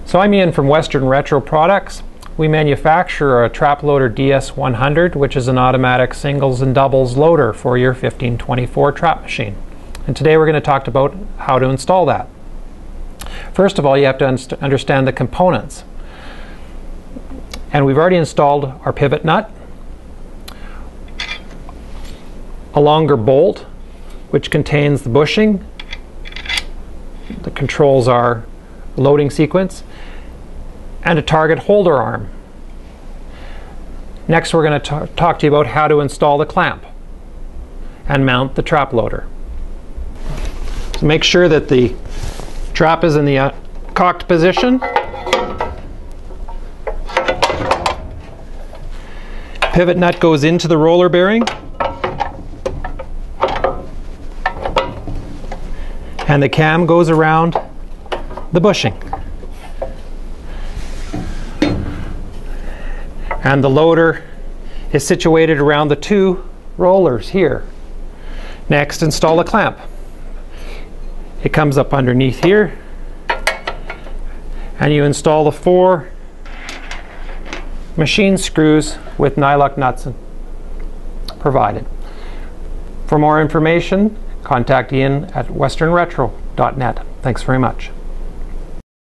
So I'm Ian from Western Retro Products. We manufacture a TrapLoader DS100, which is an automatic singles and doubles loader for your 1524 trap machine. And today we're going to talk about how to install that. First of all, you have to understand the components. And we've already installed our pivot nut, a longer bolt which contains the bushing that controls our loading sequence, and a target holder arm. Next, we're going to talk to you about how to install the clamp and mount the trap loader. So make sure that the trap is in the cocked position. Pivot nut goes into the roller bearing, and the cam goes around the bushing. And the loader is situated around the two rollers here. Next, install a clamp. It comes up underneath here, and you install the 4 machine screws with nylock nuts provided. For more information, contact Ian at westernretro.net. Thanks very much.